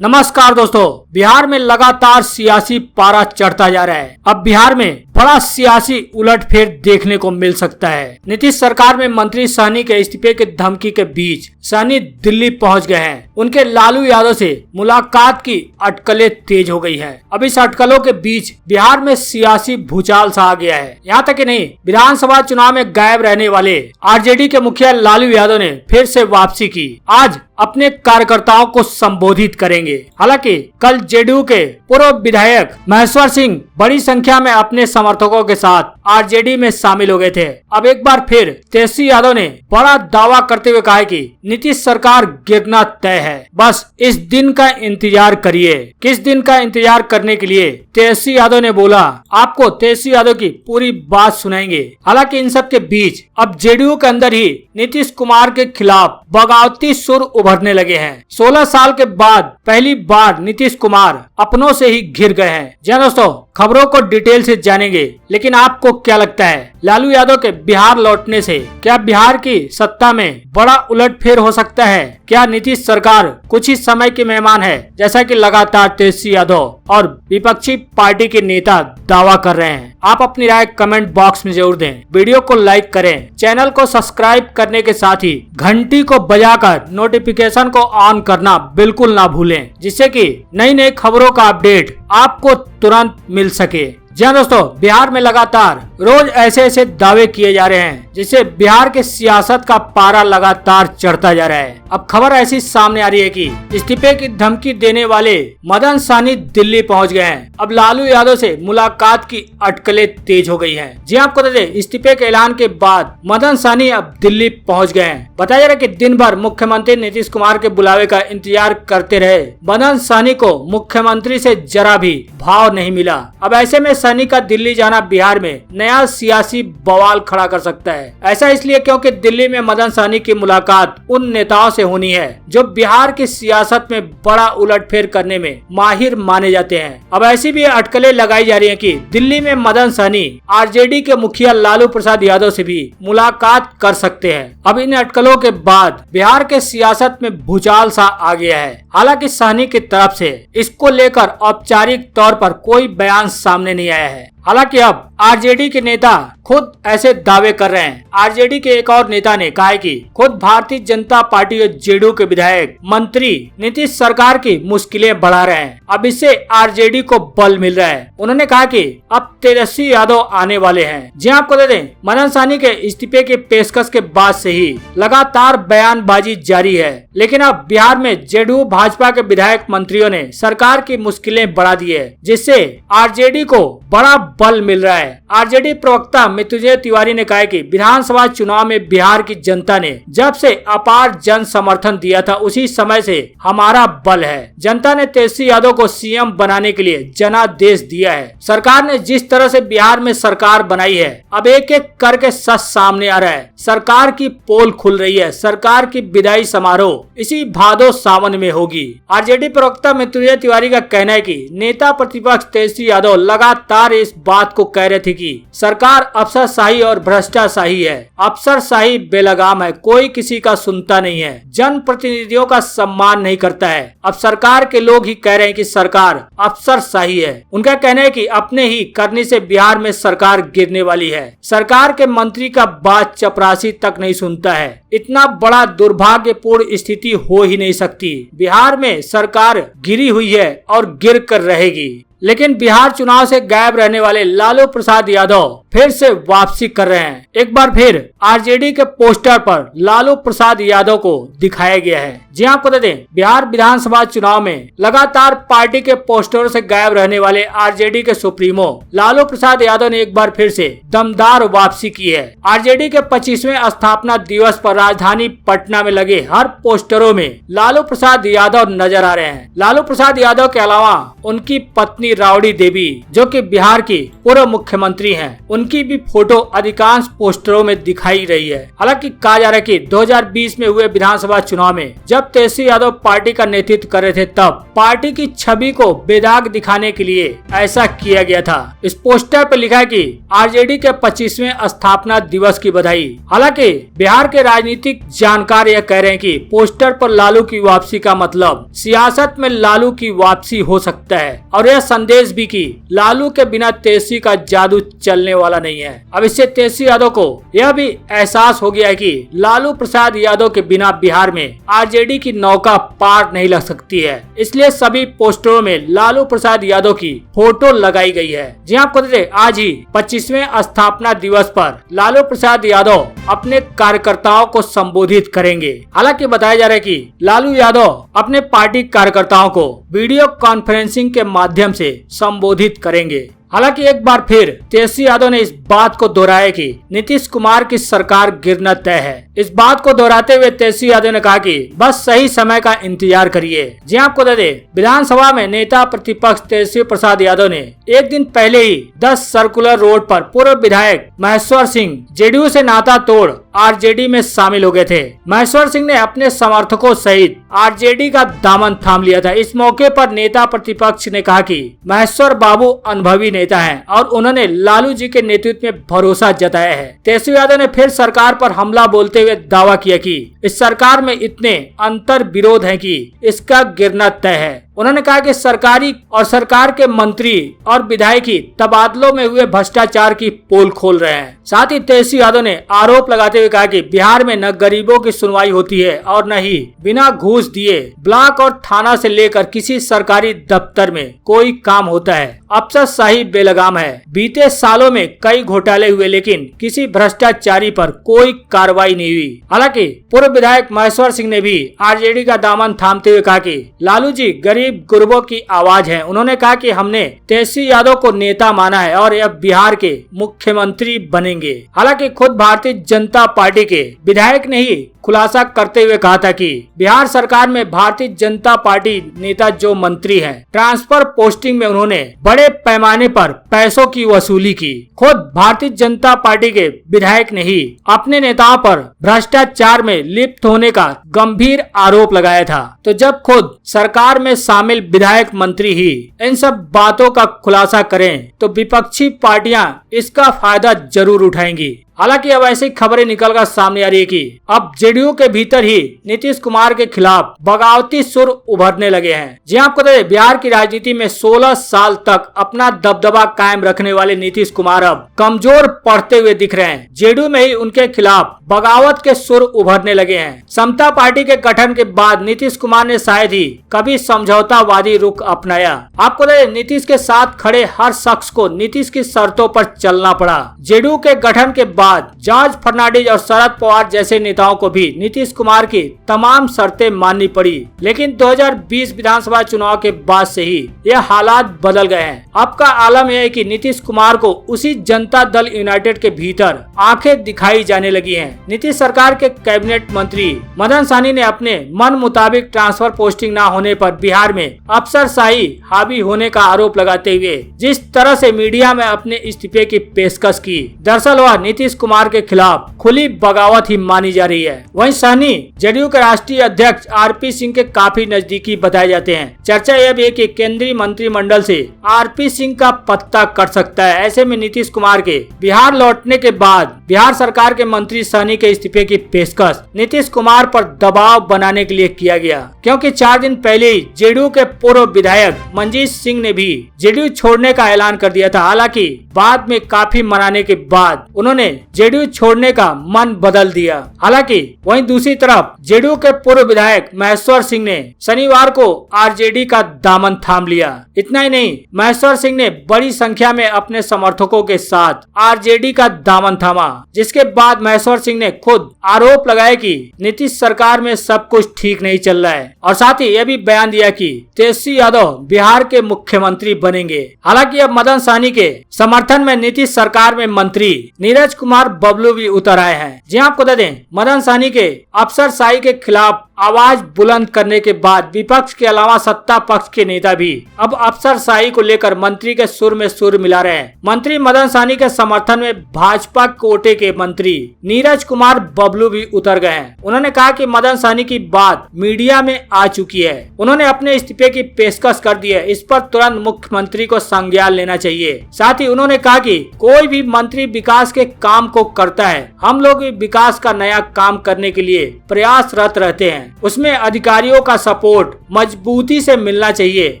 नमस्कार दोस्तों, बिहार में लगातार सियासी पारा चढ़ता जा रहा है। अब बिहार में बड़ा सियासी उलटफेर देखने को मिल सकता है। नीतीश सरकार में मंत्री सहनी के इस्तीफे की धमकी के बीच सहनी दिल्ली पहुंच गए हैं। उनके लालू यादव से मुलाकात की अटकलें तेज हो गई है। अब इस अटकलों के बीच बिहार में सियासी भूचाल सा आ गया है। यहाँ तक कि नहीं, विधानसभा चुनाव में गायब रहने वाले आरजेडी के मुखिया लालू यादव ने फिर से वापसी की। आज अपने कार्यकर्ताओं को संबोधित करेंगे। हालांकि कल जेडीयू के पूर्व विधायक महेश्वर सिंह बड़ी संख्या में अपने समर्थकों के साथ आरजेडी में शामिल हो गए थे। अब एक बार फिर तेजस्वी यादव ने बड़ा दावा करते हुए कहा कि नीतीश सरकार गिरना तय है, बस इस दिन का इंतजार करिए। किस दिन का इंतजार करने के लिए तेजस्वी यादव ने बोला, आपको तेजस्वी यादव की पूरी बात सुनाएंगे। हालांकि इन सब के बीच अब जेडीयू के अंदर ही नीतीश कुमार के खिलाफ बगावती सुर उभरने लगे हैं। 16 साल के बाद पहली बार नीतीश कुमार अपनों से ही घिर गए हैं। जी दोस्तों, खबरों को डिटेल से जानेंगे, लेकिन आपको क्या लगता है, लालू यादव के बिहार लौटने से क्या बिहार की सत्ता में बड़ा उलटफेर हो सकता है? क्या नीतीश सरकार कुछ ही समय की मेहमान है, जैसा कि लगातार तेजस्वी यादव और विपक्षी पार्टी के नेता दावा कर रहे हैं? आप अपनी राय कमेंट बॉक्स में जरूर दें। वीडियो को लाइक करें, चैनल को सब्सक्राइब करने के साथ ही घंटी को बजाकर नोटिफिकेशन को ऑन करना बिल्कुल ना भूलें, जिससे कि नई नई खबरों का अपडेट आपको तुरंत मिल सके। जी दोस्तों, बिहार में लगातार रोज ऐसे ऐसे दावे किए जा रहे हैं जिससे बिहार के सियासत का पारा लगातार चढ़ता जा रहा है। अब खबर ऐसी सामने आ रही है कि इस्तीफे की धमकी देने वाले मदन सहनी दिल्ली पहुंच गए हैं। अब लालू यादव से मुलाकात की अटकलें तेज हो गई हैं। जी आपको बता दें, इस्तीफे के ऐलान के बाद मदन सहनी अब दिल्ली पहुंच गए हैं। बताया जा रहा है कि दिन भर मुख्यमंत्री नीतीश कुमार के बुलावे का इंतजार करते रहे मदन सहनी को मुख्यमंत्री से जरा भी भाव नहीं मिला। अब ऐसे में सहनी का दिल्ली जाना बिहार में नया सियासी बवाल खड़ा कर सकता है। ऐसा इसलिए क्योंकि दिल्ली में मदन सहनी की मुलाकात उन नेताओं से होनी है जो बिहार की सियासत में बड़ा उलटफेर करने में माहिर माने जाते हैं। अब ऐसी भी अटकलें लगाई जा रही हैं कि दिल्ली में मदन सहनी आरजेडी के मुखिया लालू प्रसाद यादव से भी मुलाकात कर सकते हैं। अब इन अटकलों के बाद बिहार के सियासत में भूचाल सा आ गया है। हालांकि सहनी की तरफ से इसको लेकर औपचारिक तौर पर कोई बयान सामने नहीं आया है। हालांकि अब आरजेडी के नेता खुद ऐसे दावे कर रहे हैं। आरजेडी के एक और नेता ने कहा है कि खुद भारतीय जनता पार्टी और जेडीयू के विधायक मंत्री नीतीश सरकार की मुश्किलें बढ़ा रहे हैं। अब इससे आरजेडी को बल मिल रहा है। उन्होंने कहा कि अब तेजस्वी यादव आने वाले हैं। जी आपको दे दें, मदन सहनी के इस्तीफे की पेशकश के बाद से ही लगातार बयानबाजी जारी है। लेकिन अब बिहार में जेडीयू भाजपा के विधायक मंत्रियों ने सरकार की मुश्किलें बढ़ा दी है, जिससे आरजेडी को बड़ा बल मिल रहा है। आरजेडी प्रवक्ता मृत्युंजय तिवारी ने कहा कि विधानसभा चुनाव में बिहार की जनता ने जब से अपार जन समर्थन दिया था, उसी समय से हमारा बल है। जनता ने तेजस्वी यादव को सीएम बनाने के लिए जनादेश दिया है। सरकार ने जिस तरह से बिहार में सरकार बनाई है, अब एक एक करके सच सामने आ रहा है। सरकार की पोल खुल रही है। सरकार की विदाई समारोह इसी भादो सावन में होगी। आरजेडी प्रवक्ता मृत्युंजय तिवारी का कहना है कि नेता प्रतिपक्ष तेजस्वी यादव लगातार इस बात को कह रहे थे कि सरकार अफसरशाही और भ्रष्टाचारी है। अफसरशाही बेलगाम है, कोई किसी का सुनता नहीं है, जन प्रतिनिधियों का सम्मान नहीं करता है। अब सरकार के लोग ही कह रहे हैं कि सरकार अफसरशाही है। उनका कहना है कि अपने ही करने से बिहार में सरकार गिरने वाली है। सरकार के मंत्री का बात चपरासी तक नहीं सुनता है। इतना बड़ा दुर्भाग्यपूर्ण स्थिति हो ही नहीं सकती। बिहार में सरकार गिरी हुई है और गिर कर रहेगी। लेकिन बिहार चुनाव से गायब रहने वाले लालू प्रसाद यादव फिर से वापसी कर रहे हैं। एक बार फिर आरजेडी के पोस्टर पर लालू प्रसाद यादव को दिखाया गया है। जी आपको बता दें, बिहार विधानसभा चुनाव में लगातार पार्टी के पोस्टरों से गायब रहने वाले आरजेडी के सुप्रीमो लालू प्रसाद यादव ने एक बार फिर से दमदार वापसी की है। आरजेडी के 25वें स्थापना दिवस पर राजधानी पटना में लगे हर पोस्टरों में लालू प्रसाद यादव नजर आ रहे हैं। लालू प्रसाद यादव के अलावा उनकी पत्नी पत्नी राबड़ी देवी जो कि बिहार की पूर्व मुख्यमंत्री हैं, उनकी भी फोटो अधिकांश पोस्टरों में दिखाई रही है। हालांकि कहा जा रहा है कि 2020 में हुए विधानसभा चुनाव में जब तेजस्वी यादव पार्टी का नेतृत्व कर रहे थे तब पार्टी की छवि को बेदाग दिखाने के लिए ऐसा किया गया था। इस पोस्टर पर लिखा है कि आरजेडी के 25वें स्थापना दिवस की बधाई। हालांकि बिहार के राजनीतिक जानकार यह कह रहे हैं कि पोस्टर पर लालू की वापसी का मतलब सियासत में लालू की वापसी हो सकता है और यह संदेश भी कि लालू के बिना तेजस्वी का जादू चलने वाला नहीं है। अब इससे तेजस्वी यादव को यह भी एहसास हो गया है कि लालू प्रसाद यादव के बिना बिहार में आरजेडी की नौका पार नहीं लग सकती है। इसलिए सभी पोस्टरों में लालू प्रसाद यादव की फोटो लगाई गई है। जी आपको बता दें, आज ही 25वें स्थापना दिवस पर लालू प्रसाद यादव अपने कार्यकर्ताओं को संबोधित करेंगे। हालांकि बताया जा रहा है कि लालू यादव अपने पार्टी कार्यकर्ताओं को वीडियो कॉन्फ्रेंसिंग के माध्यम से संबोधित करेंगे। हालांकि एक बार फिर तेजस्वी यादव ने इस बात को दोहराया कि नीतीश कुमार की सरकार गिरना तय है। इस बात को दोहराते हुए तेजस्वी यादव ने कहा कि बस सही समय का इंतजार करिए। जी आपको बता दें, विधानसभा में नेता प्रतिपक्ष तेजस्वी प्रसाद यादव ने एक दिन पहले ही 10 सर्कुलर रोड पर पूर्व विधायक महेश्वर सिंह जेडीयू से नाता तोड़ आरजेडी में शामिल हो गए थे। महेश्वर सिंह ने अपने समर्थकों सहित आरजेडी का दामन थाम लिया था। इस मौके पर नेता प्रतिपक्ष ने कहा कि महेश्वर बाबू अनुभवी नेता हैं और उन्होंने लालू जी के नेतृत्व में भरोसा जताया है। तेजस्वी यादव ने फिर सरकार पर हमला बोलते हुए दावा किया कि इस सरकार में इतने अंतर विरोध हैं कि इसका गिरना तय है। उन्होंने कहा कि सरकारी और सरकार के मंत्री और विधायकी तबादलों में हुए भ्रष्टाचार की पोल खोल रहे हैं। साथ ही तेजस्वी यादव ने आरोप लगाते हुए कहा कि बिहार में न गरीबों की सुनवाई होती है और न ही बिना घूस दिए ब्लॉक और थाना से लेकर किसी सरकारी दफ्तर में कोई काम होता है। अफसरशाही बेलगाम है। बीते सालों में कई घोटाले हुए लेकिन किसी भ्रष्टाचारी पर कोई कार्रवाई नहीं हुई। हालांकि पूर्व विधायक महेश्वर सिंह ने भी आरजेडी का दामन थामते हुए कहा कि लालू जी गरीब गुरबों की आवाज है। उन्होंने कहा कि हमने तेजस्वी यादव को नेता माना है और यह बिहार के मुख्यमंत्री बनेंगे। हालांकि खुद भारतीय जनता पार्टी के विधायक ने ही खुलासा करते हुए कहा था कि बिहार सरकार में भारतीय जनता पार्टी नेता जो मंत्री हैं, ट्रांसफर पोस्टिंग में उन्होंने बड़े पैमाने पर पैसों की वसूली की। खुद भारतीय जनता पार्टी के विधायक ने ही अपने नेताओं पर भ्रष्टाचार में लिप्त होने का गंभीर आरोप लगाया था। तो जब खुद सरकार में शामिल विधायक मंत्री ही इन सब बातों का खुलासा करें तो विपक्षी पार्टियां इसका फायदा जरूर उठाएंगी। हालांकि अब ऐसी खबरें निकलकर सामने आ रही है कि अब जेडीयू के भीतर ही नीतीश कुमार के खिलाफ बगावती सुर उभरने लगे हैं। जी आपको बता दें, बिहार की राजनीति में 16 साल तक अपना दबदबा कायम रखने वाले नीतीश कुमार अब कमजोर पड़ते हुए दिख रहे हैं। जेडीयू में ही उनके खिलाफ बगावत के सुर उभरने लगे हैं। समता पार्टी के गठन के बाद नीतीश कुमार ने शायद ही कभी समझौतावादी रुख अपनाया। आपको बता दें, नीतीश के साथ खड़े हर शख्स को नीतीश की शर्तों पर चलना पड़ा। जेडीयू के गठन के बाद जॉर्ज फर्नांडिस और शरद पवार जैसे नेताओं को भी नीतीश कुमार की तमाम शर्तें माननी पड़ी। लेकिन 2020 विधानसभा चुनाव के बाद से ही यह हालात बदल गए हैं। अब का आलम यह है कि नीतीश कुमार को उसी जनता दल यूनाइटेड के भीतर आंखें दिखाई जाने लगी हैं। नीतीश सरकार के कैबिनेट मंत्री मदन सहनी ने अपने मन मुताबिक ट्रांसफर पोस्टिंग न होने पर बिहार में अफसरशाही हावी होने का आरोप लगाते हुए जिस तरह से मीडिया में अपने इस्तीफे की पेशकश की, दरअसल वह नीतीश कुमार के खिलाफ खुली बगावत ही मानी जा रही है। वहीं सहनी जेडीयू के राष्ट्रीय अध्यक्ष आरपी सिंह के काफी नजदीकी बताए जाते हैं। चर्चा यह भी है कि केंद्रीय मंत्रिमंडल से आरपी सिंह का पत्ता कट सकता है। ऐसे में नीतीश कुमार के बिहार लौटने के बाद बिहार सरकार के मंत्री सहनी के इस्तीफे की पेशकश नीतीश कुमार पर दबाव बनाने के लिए किया गया, क्योंकि 4 दिन पहले ही जेडीयू के पूर्व विधायक मंजीत सिंह ने भी जेडीयू छोड़ने का ऐलान कर दिया था। हालांकि बाद में काफी मनाने के बाद उन्होंने जेडीयू छोड़ने का मन बदल दिया। हालांकि वहीं दूसरी तरफ जेडीयू के पूर्व विधायक महेश्वर सिंह ने शनिवार को आरजेडी का दामन थाम लिया। इतना ही नहीं, महेश्वर सिंह ने बड़ी संख्या में अपने समर्थकों के साथ आरजेडी का दामन थामा, जिसके बाद महेश्वर सिंह ने खुद आरोप लगाया कि नीतीश सरकार में सब कुछ ठीक नहीं चल रहा है और साथ ही यह भी बयान दिया कि तेजस्वी यादव बिहार के मुख्यमंत्री बनेंगे। हालांकि अब मदन सहनी के समर्थन में नीतीश सरकार में मंत्री नीरज कुमार बबलू भी उतर आए हैं। जी आपको बता दें, मदन सहनी के अफसरशाही के खिलाफ आवाज बुलंद करने के बाद विपक्ष के अलावा सत्ता पक्ष के नेता भी अब अफसरशाही को लेकर मंत्री के सुर में सुर मिला रहे हैं। मंत्री मदन सहनी के समर्थन में भाजपा कोटे के मंत्री नीरज कुमार बबलू भी उतर गए हैं। उन्होंने कहा कि मदन सहनी की बात मीडिया में आ चुकी है। उन्होंने अपने इस्तीफे की पेशकश कर दी है। इस पर तुरंत मुख्यमंत्री को संज्ञान लेना चाहिए। साथ ही उन्होंने कहा कि कोई भी मंत्री विकास के काम को करता है, हम लोग विकास का नया काम करने के लिए प्रयासरत रहते हैं, उसमें अधिकारियों का सपोर्ट मजबूती से मिलना चाहिए।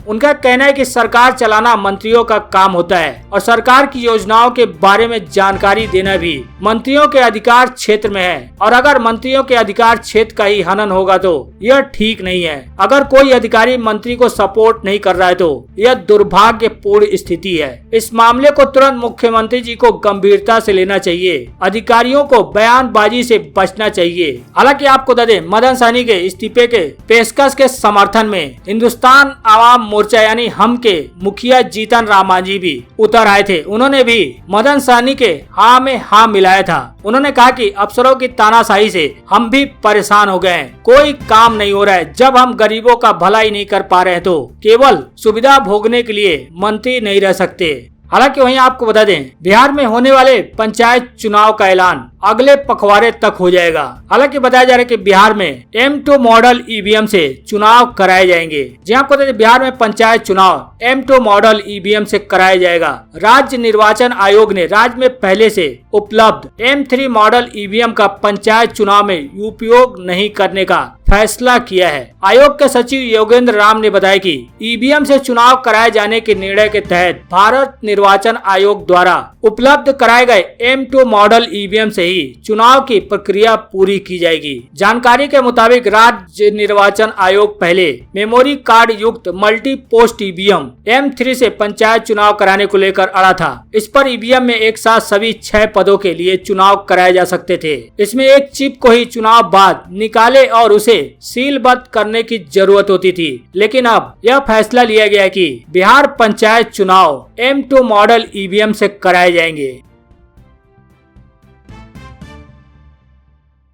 उनका कहना है कि सरकार चलाना मंत्रियों का काम होता है और सरकार की योजनाओं के बारे में जानकारी देना भी मंत्रियों के अधिकार क्षेत्र में है, और अगर मंत्रियों के अधिकार क्षेत्र का ही हनन होगा तो यह ठीक नहीं है। अगर कोई अधिकारी मंत्री को सपोर्ट नहीं कर रहा है तो यह दुर्भाग्यपूर्ण स्थिति है। इस मामले को तुरंत मुख्यमंत्री जी को गंभीरता से लेना चाहिए। अधिकारियों को बयानबाजी से बचना चाहिए। हालांकि आपको बता दें, मदन सहनी के इस्तीफे के पेशकश के समर्थन में हिंदुस्तान आवाम मोर्चा यानी हम के मुखिया जीतन राम मांझी भी उतर आए थे। उन्होंने भी मदन सहनी के हाँ में हाँ मिलाया था। उन्होंने कहा कि अफसरों की तानाशाही से हम भी परेशान हो गए हैं, कोई काम नहीं हो रहा है। जब हम गरीबों का भला ही नहीं कर पा रहे हैं तो केवल सुविधा भोगने के लिए मंत्री नहीं रह सकते। हालांकि वहीं आपको बता दें, बिहार में होने वाले पंचायत चुनाव का ऐलान अगले पखवाड़े तक हो जाएगा। हालांकि बताया जा रहा है कि बिहार में M2 मॉडल ईवीएम से चुनाव कराए जाएंगे। जी आपको बता दें, बिहार में पंचायत चुनाव M2 मॉडल ईवीएम से कराया जाएगा। राज्य निर्वाचन आयोग ने राज्य में पहले से उपलब्ध M3 मॉडल ईवीएम का पंचायत चुनाव में उपयोग नहीं करने का फैसला किया है। आयोग के सचिव योगेंद्र राम ने बताया कि ईवीएम से चुनाव कराए जाने के निर्णय के तहत भारत निर्वाचन आयोग द्वारा उपलब्ध कराए गए M2 मॉडल ईवीएम से ही चुनाव की प्रक्रिया पूरी की जाएगी। जानकारी के मुताबिक राज्य निर्वाचन आयोग पहले मेमोरी कार्ड युक्त मल्टी पोस्ट ईवीएम M3 से पंचायत चुनाव कराने को लेकर अड़ा था। इस पर ईवीएम में एक साथ सभी 6 पदों के लिए चुनाव कराए जा सकते थे। इसमें एक चिप को ही चुनाव बाद निकाले और उसे सीलबद्ध करने की जरूरत होती थी। लेकिन अब यह फैसला लिया गया कि बिहार पंचायत चुनाव M2 मॉडल ईवीएम से कराए जाएंगे।